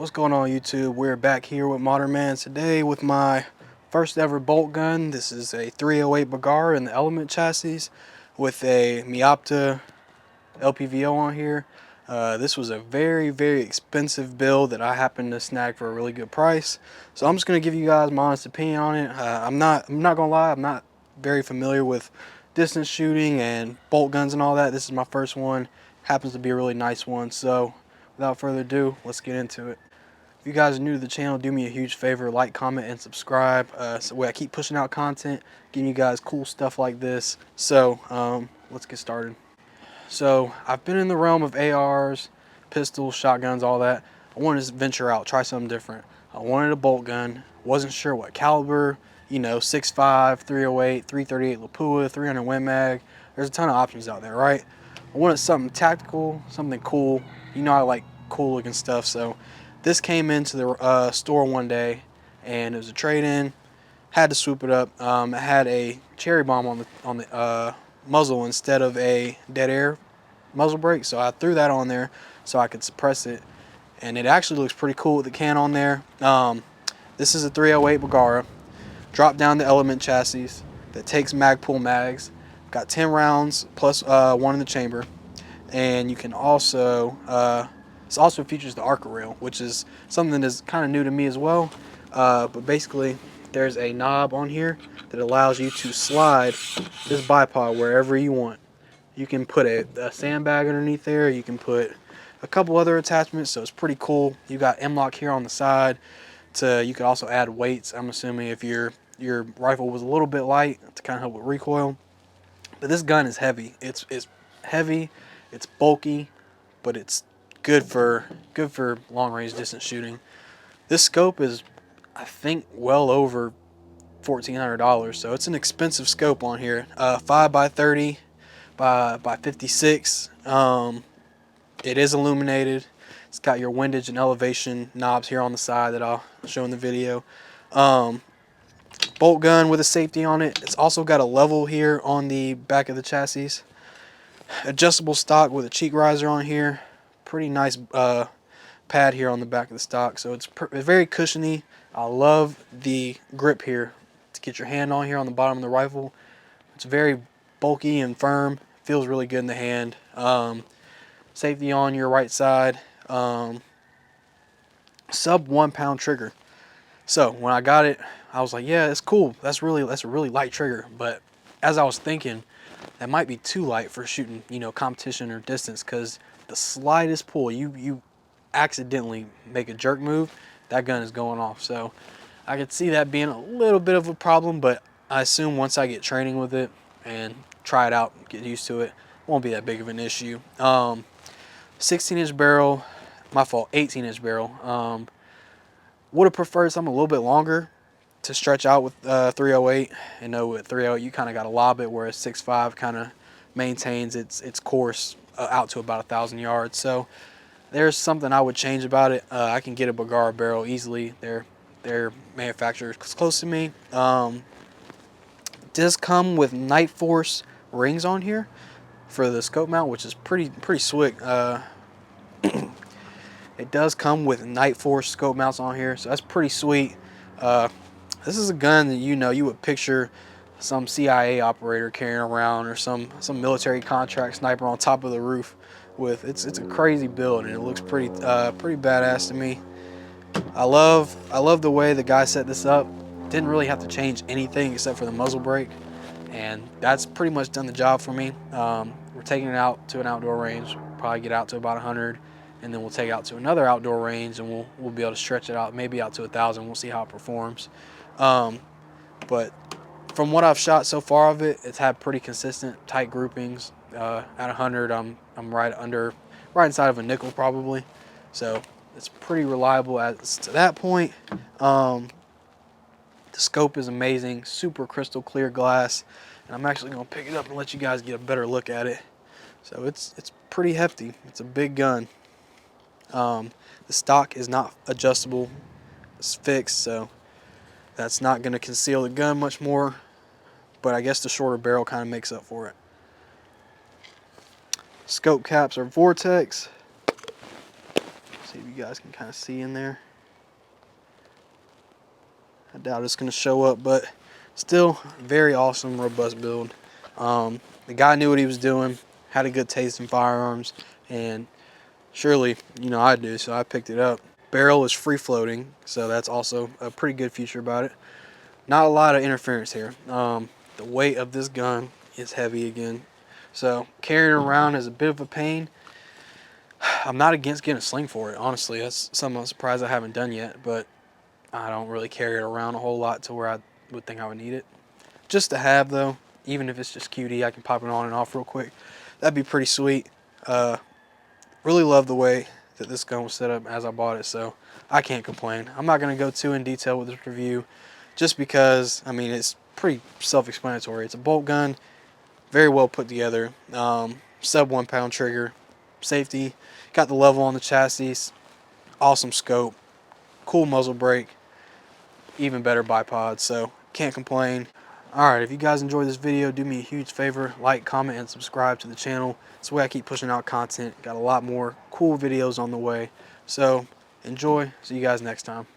What's going on, YouTube? We're back here with Modern Man today with my first ever bolt gun. This is a 308 BERGARA in the Element chassis with a Miopta LPVO on here. This was a very expensive build that I happened to snag for a really good price. So I'm just gonna give you guys my honest opinion on it. I'm not gonna lie, I'm not very familiar with distance shooting and bolt guns and all that. This is my first one. Happens to be a really nice one. So without further ado, let's get into it. If you guys are new to the channel, do me a huge favor, like, comment, and subscribe. So I keep pushing out content, giving you guys cool stuff like this. So let's get started. So I've been in the realm of ARs, pistols, shotguns, all that. I wanted to venture out, try something different. I wanted a bolt gun, wasn't sure what caliber, 6.5, 308, 338 Lapua, 300 Win Mag. There's a ton of options out there, right? I wanted something tactical, something cool. I like cool looking stuff, so this came into the store one day, and it was a trade-in. Had to swoop it up. It had a cherry bomb on the muzzle instead of a dead air muzzle brake, so I threw that on there so I could suppress it, and it actually looks pretty cool with the can on there. This is a 308 BERGARA, drop down the Element chassis that takes Magpul mags. Got 10 rounds plus one in the chamber, and you can also this also features the Arca rail, which is something that is kind of new to me as well. But basically, there's a knob on here that allows you to slide this bipod wherever you want. You can put a sandbag underneath there. You can put a couple other attachments, so it's pretty cool. You got M-lock here on the side. You could also add weights. I'm assuming if your rifle was a little bit light to kind of help with recoil. But this gun is heavy. It's heavy. It's bulky, but it's good for long range distance shooting. This scope is, I think, well over $1,400, so it's an expensive scope on here. 5x30 by 56. It is illuminated. It's got your windage and elevation knobs here on the side that I'll show in the video. Bolt gun with a safety on it. It's also got a level here on the back of the chassis. Adjustable stock with a cheek riser on here. Pretty nice pad here on the back of the stock, so it's very cushiony. I love the grip here to get your hand on here on the bottom of the rifle. It's very bulky and firm. Feels really good in the hand. Safety on your right side. Sub 1 pound trigger. So when I got it, I was like, yeah, it's cool. That's a really light trigger. But as I was thinking, that might be too light for shooting, competition or distance, because the slightest pull, you accidentally make a jerk move, that gun is going off. So I could see that being a little bit of a problem, but I assume once I get training with it and try it out, get used to it, won't be that big of an issue. 16-inch barrel, my fault, 18-inch barrel. Would have preferred something a little bit longer to stretch out with 308. With 308 you kind of got to lob it, whereas 6.5 kind of maintains its course out to about 1,000 yards. So there's something I would change about it. I can get a BERGARA barrel easily. Their manufacturer is close to me. It does come with Night Force rings on here for the scope mount, which is pretty slick. It does come with Night Force scope mounts on here, so that's pretty sweet. This is a gun that you would picture some CIA operator carrying around, or some military contract sniper on top of the roof with. It's a crazy build, and it looks pretty badass to me. I love the way the guy set this up. Didn't really have to change anything except for the muzzle brake, and that's pretty much done the job for me. We're taking it out to an outdoor range. Probably get out to about 100. And then we'll take it out to another outdoor range, and we'll be able to stretch it out, maybe out to 1,000. We'll see how it performs. But from what I've shot so far of it, it's had pretty consistent tight groupings. At 100, I'm right inside of a nickel probably. So it's pretty reliable as to that point. The scope is amazing, super crystal clear glass, and I'm actually gonna pick it up and let you guys get a better look at it. So it's pretty hefty. It's a big gun. The stock is not adjustable, it's fixed, so that's not going to conceal the gun much more, but I guess the shorter barrel kind of makes up for it. Scope caps are Vortex, See if you guys can kind of see in there. I doubt it's going to show up, but still very awesome, robust build. The guy knew what he was doing, had a good taste in firearms, and surely, you know, I do, so I picked it up. Barrel is free floating, so that's also a pretty good feature about it. Not a lot of interference here. The weight of this gun is heavy again, so carrying it around is a bit of a pain. I'm not against getting a sling for it, honestly. That's something I'm surprised I haven't done yet, but I don't really carry it around a whole lot to where I would think I would need it. Just to have, though, even if it's just QD, I can pop it on and off real quick. That'd be pretty sweet. Really love the way that this gun was set up as I bought it, so I can't complain. I'm not going to go too in detail with this review just because, I mean, it's pretty self-explanatory. It's a bolt gun, very well put together, sub 1 pound trigger, safety, got the level on the chassis, awesome scope, cool muzzle brake, even better bipod, so can't complain. Alright, if you guys enjoyed this video, do me a huge favor, like, comment, and subscribe to the channel. It's the way I keep pushing out content. Got a lot more cool videos on the way. So, enjoy. See you guys next time.